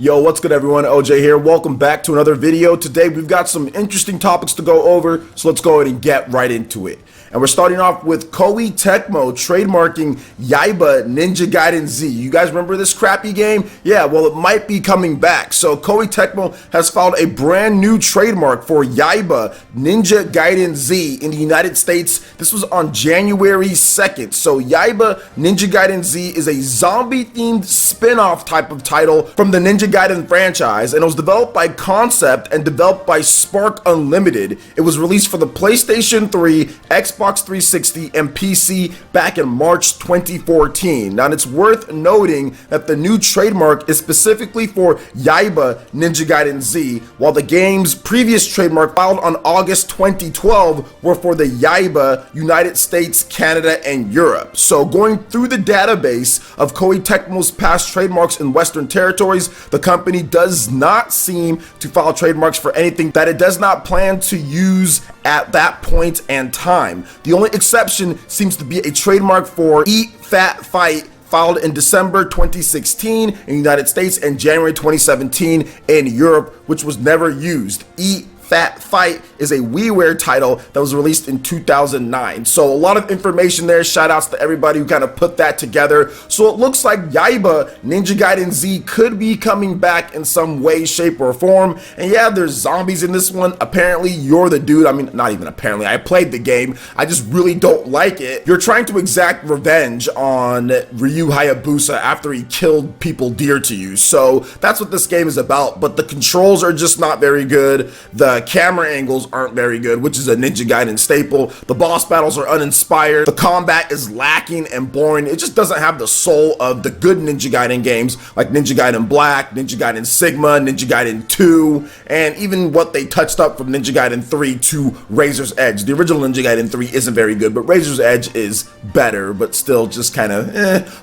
Yo, what's good everyone? OJ here. Welcome back to another video. Today we've got some interesting topics to go over, so let's go ahead and get right into it. And we're starting off with Koei Tecmo trademarking Yaiba Ninja Gaiden Z. You guys remember this crappy game? Yeah, well, it might be coming back. So Koei Tecmo has filed a brand new trademark for Yaiba Ninja Gaiden Z in the United States. This was on January 2nd. So Yaiba Ninja Gaiden Z is a zombie-themed spin-off type of title from the Ninja Gaiden franchise, and it was developed by Concept and developed by Spark Unlimited. It was released for the PlayStation 3, Xbox 360, and PC back in March 2014. Now, it's worth noting that the new trademark is specifically for Yaiba Ninja Gaiden Z, while the game's previous trademark filed on August 2012 were for the Yaiba United States, Canada, and Europe. So going through the database of Koei Tecmo's past trademarks in Western territories, the company does not seem to file trademarks for anything that it does not plan to use at that point and time. The only exception seems to be a trademark for Eat Fat Fight, filed in December 2016 in the United States and January 2017 in Europe, which was never used. Eat Fat Fight is a WiiWare title that was released in 2009. So a lot of information there. Shout outs to everybody who kind of put that together. So it looks like Yaiba Ninja Gaiden Z could be coming back in some way, shape, or form. And yeah, there's zombies in this one. Apparently you're the dude. I mean, not even apparently. I played the game. I just really don't like it. You're trying to exact revenge on Ryu Hayabusa after he killed people dear to you. So that's what this game is about. But the controls are just not very good. The camera angles aren't very good, which is a Ninja Gaiden staple. The boss battles are uninspired. The combat is lacking and boring. It just doesn't have the soul of the good Ninja Gaiden games like Ninja Gaiden Black, Ninja Gaiden Sigma, Ninja Gaiden 2, and even what they touched up from Ninja Gaiden 3 to Razor's Edge. The original Ninja Gaiden 3 isn't very good, but Razor's Edge is better, but still just kind of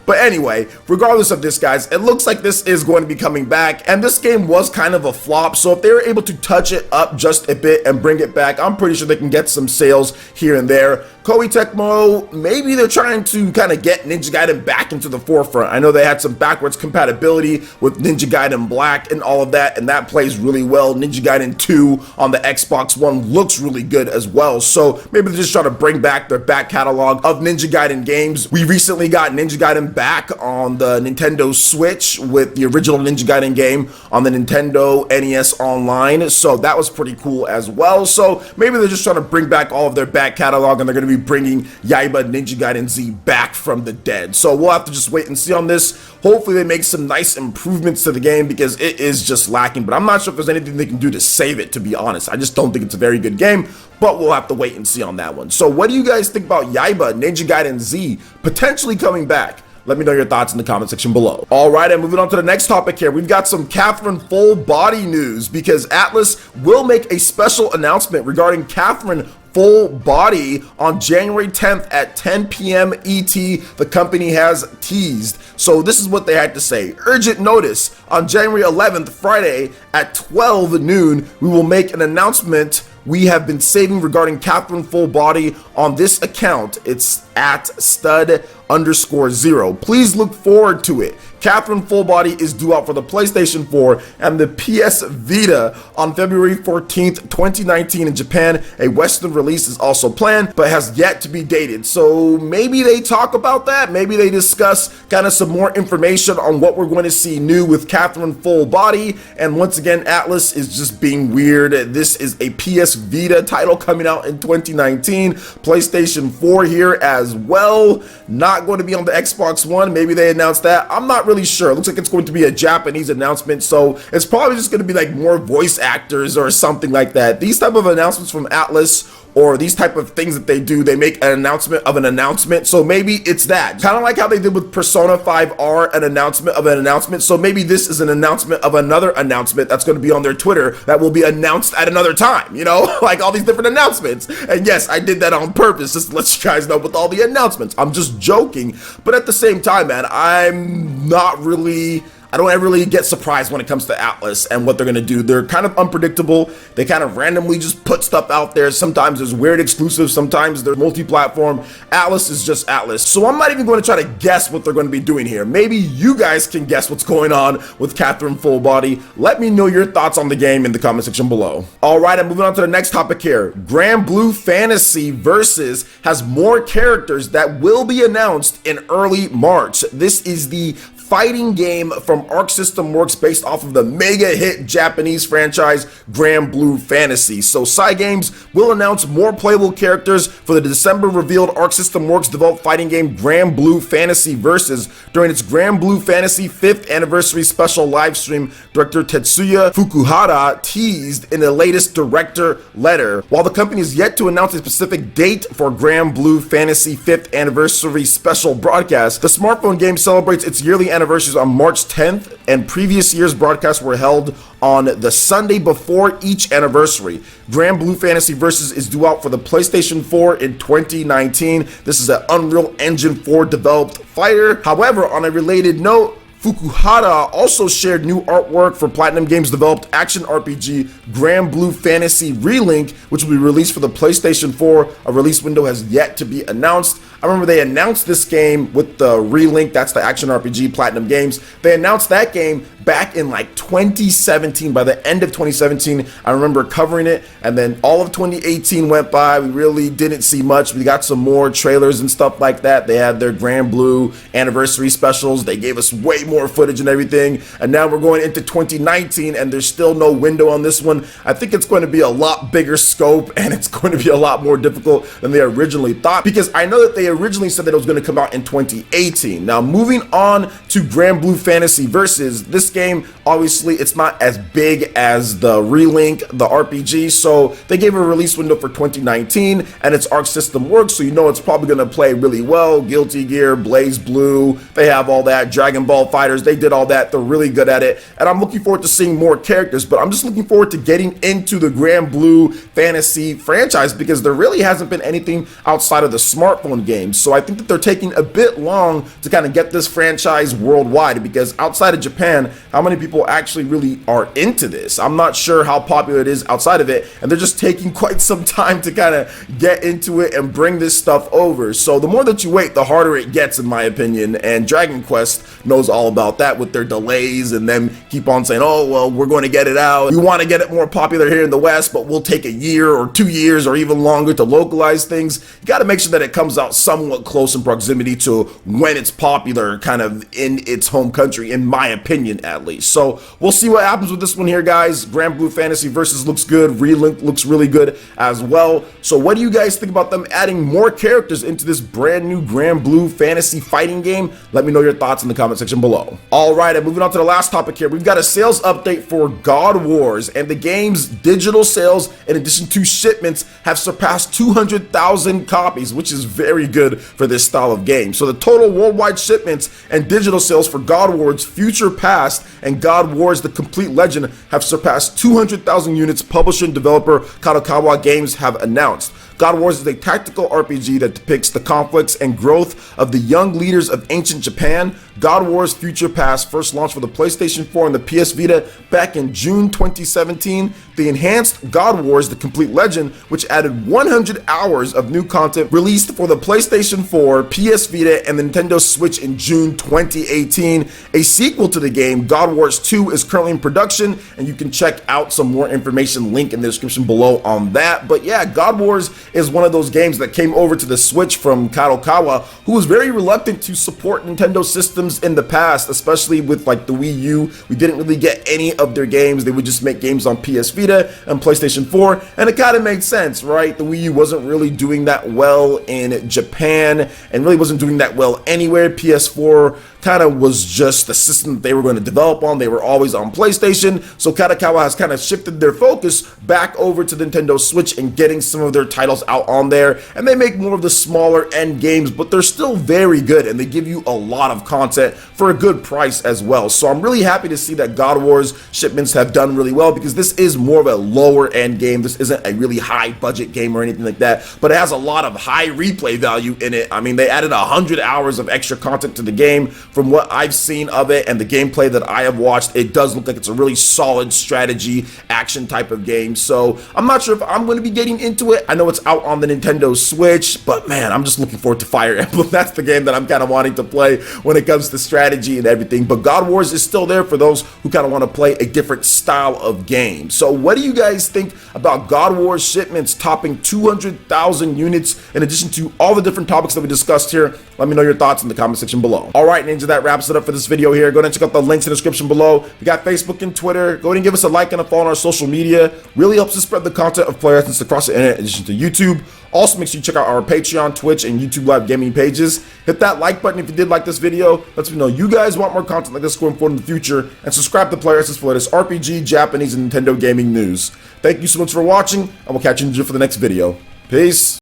But anyway, regardless of this, guys, it looks like this is going to be coming back, and this game was kind of a flop, so if they were able to touch it up just a bit and bring it back, I'm pretty sure they can get some sales here and there. Koei Tecmo, maybe they're trying to kind of get Ninja Gaiden back into the forefront. I know they had some backwards compatibility with Ninja Gaiden Black and all of that, and that plays really well. Ninja Gaiden 2 on the Xbox One looks really good as well. So maybe they're just trying to bring back their back catalog of Ninja Gaiden games. We recently got Ninja Gaiden back on the Nintendo Switch with the original Ninja Gaiden game on the Nintendo NES Online. So that was pretty cool as well. So maybe they're just trying to bring back all of their back catalog, and they're going to be bringing Yaiba Ninja Gaiden Z back from the dead. So we'll have to just wait and see on this. Hopefully they make some nice improvements to the game, because it is just lacking, but I'm not sure if there's anything they can do to save it, to be honest. I just don't think it's a very good game, but we'll have to wait and see on that one. So what do you guys think about Yaiba Ninja Gaiden Z potentially coming back? Let me know your thoughts in the comment section below. All right, and moving on to the next topic here, we've got some Catherine full body news, because Atlus will make a special announcement regarding Catherine full body on January 10th at 10 p.m. ET, the company has teased. So this is what they had to say. Urgent notice, on January 11th, Friday at 12 noon, we will make an announcement we have been saving regarding Catherine full body on this account. It's at stud_0. Please look forward to it. Catherine full body is due out for the PlayStation 4 and the PS Vita on February 14th, 2019 in Japan. A Western release is also planned, but has yet to be dated. So maybe they talk about that. Maybe they discuss kind of some more information on what we're going to see new with Catherine full body. And once again, Atlus is just being weird. This is a PS Vita title coming out in 2019. PlayStation 4 here as well. Not going to be on the Xbox One. Maybe they announced that. I'm not really sure. It looks like it's going to be a Japanese announcement, so it's probably just going to be like more voice actors or something like that. These type of announcements from Atlus, or these type of things that they do, they make an announcement of an announcement. So maybe it's that. Kind of like how they did with Persona 5R, an announcement of an announcement. So maybe this is an announcement of another announcement that's going to be on their Twitter that will be announced at another time, you know? Like all these different announcements. And yes, I did that on purpose just to let you guys know with all the announcements. I'm just joking. But at the same time, man, I'm not really I don't ever really get surprised when it comes to Atlas and what they're gonna do. They're kind of unpredictable. They kind of randomly just put stuff out there. Sometimes there's weird exclusives, sometimes they're multi-platform. Atlas is just Atlas. So I'm not even going to try to guess what they're going to be doing here. Maybe you guys can guess what's going on with Catherine Fullbody. Let me know your thoughts on the game in the comment section below. All right, I'm moving on to the next topic here. Granblue Fantasy Versus has more characters that will be announced in early March. This is the fighting game from Arc System Works based off of the mega hit Japanese franchise Granblue Fantasy. So Cygames will announce more playable characters for the December revealed Arc System Works developed fighting game Granblue Fantasy Versus during its Granblue Fantasy 5th anniversary special live stream. Director Tetsuya Fukuhara teased in the latest director letter. While the company is yet to announce a specific date for Granblue Fantasy 5th anniversary special broadcast, the smartphone game celebrates its yearly anniversaries on March 10th, and previous year's broadcasts were held on the Sunday before each anniversary. Granblue Fantasy Versus is due out for the PlayStation 4 in 2019. This is an Unreal Engine 4 developed fighter. However, on a related note, Fukuhara also shared new artwork for Platinum Games developed action RPG Granblue Fantasy Relink, which will be released for the PlayStation 4. A release window has yet to be announced. I remember they announced this game with the Relink, that's the action RPG Platinum Games. They announced that game back in like 2017. By the end of 2017, I remember covering it, and then all of 2018 went by. We really didn't see much. We got some more trailers and stuff like that. They had their Granblue anniversary specials. They gave us way more footage and everything, and now we're going into 2019 and there's still no window on this one. I think it's going to be a lot bigger scope, and it's going to be a lot more difficult than they originally thought, because I know that they originally said that it was going to come out in 2018. Now moving on to Granblue Fantasy Versus, this game, obviously it's not as big as the Relink, the RPG, so they gave a release window for 2019, and it's Arc System Works, so you know it's probably going to play really well. Guilty Gear, Blaze Blue, they have all that. Dragon Ball Fighters, they did all that. They're really good at it, and I'm looking forward to seeing more characters, but I'm just looking forward to getting into the Granblue Fantasy franchise, because there really hasn't been anything outside of the smartphone games. So I think that they're taking a bit long to kind of get this franchise worldwide, because outside of Japan, how many people actually really are into this? I'm not sure how popular it is outside of it, and they're just taking quite some time to kind of get into it and bring this stuff over. So the more that you wait, the harder it gets, in my opinion, and Dragon Quest knows all about that with their delays and them keep on saying, oh, well, we're going to get it out. We want to get it more popular here in the West, but we'll take a year or 2 years or even longer to localize things. You got to make sure that it comes out somewhat close in proximity to when it's popular kind of in its home country, in my opinion, at least. So we'll see what happens with this one here, guys. Granblue Fantasy Versus looks good. Relink looks really good as well. So what do you guys think about them adding more characters into this brand new Granblue Fantasy fighting game? Let me know your thoughts in the comment section below. All right, and moving on to the last topic here, we've got a sales update for God Wars, and the game's digital sales, in addition to shipments, have surpassed 200,000 copies, which is very good for this style of game. So the total worldwide shipments and digital sales for God Wars Future Past and God Wars The Complete Legend have surpassed 200,000 units, publisher and developer Kadokawa Games have announced. God Wars is a tactical RPG that depicts the conflicts and growth of the young leaders of ancient Japan. God Wars Future Past first launched for the PlayStation 4 and the PS Vita back in June 2017. The enhanced God Wars The Complete Legend, which added 100 hours of new content, released for the PlayStation 4, PS Vita, and the Nintendo Switch in June 2018. A sequel to the game, God Wars 2, is currently in production, and you can check out some more information, link in the description below on that. But yeah, God Wars is one of those games that came over to the Switch from Kadokawa, who was very reluctant to support Nintendo systems in the past, especially with like the Wii U. We didn't really get any of their games. They would just make games on PS Vita and PlayStation 4, and it kind of made sense, right? The Wii U wasn't really doing that well in Japan and really wasn't doing that well anywhere. PS4 kind of was just the system that they were going to develop on. They were always on PlayStation, so Kadokawa has kind of shifted their focus back over to the Nintendo Switch and getting some of their titles out on there, and they make more of the smaller end games, but they're still very good, and they give you a lot of content for a good price as well. So I'm really happy to see that God Wars shipments have done really well, because this is more of a lower end game. This isn't a really high budget game or anything like that, but it has a lot of high replay value in it. I mean, they added 100 hours of extra content to the game from what I've seen of it and the gameplay that I have watched, it does look like it's a really solid strategy action type of game. So I'm not sure if I'm going to be getting into it. I know it's out on the Nintendo Switch, but man, I'm just looking forward to Fire Emblem. That's the game that I'm kind of wanting to play when it comes to strategy and everything. But God Wars is still there for those who kind of want to play a different style of game. So what do you guys think about God Wars Shipments topping 200,000 units in addition to all the different topics that we discussed here? Let me know your thoughts in the comment section below. All right, Ninja, that wraps it up for this video here. Go ahead and check out the links in the description below. We got Facebook and Twitter. Go ahead and give us a like and a follow on our social media. Really helps us spread the content of PlayerEssence across the internet in addition to YouTube. Also, make sure you check out our Patreon, Twitch, and YouTube Live gaming pages. Hit that like button if you did like this video. Let me know you guys want more content like this going forward in the future. And subscribe to PlayerEssence for latest RPG, Japanese, and Nintendo gaming news. Thank you so much for watching, and we'll catch you for the next video. Peace.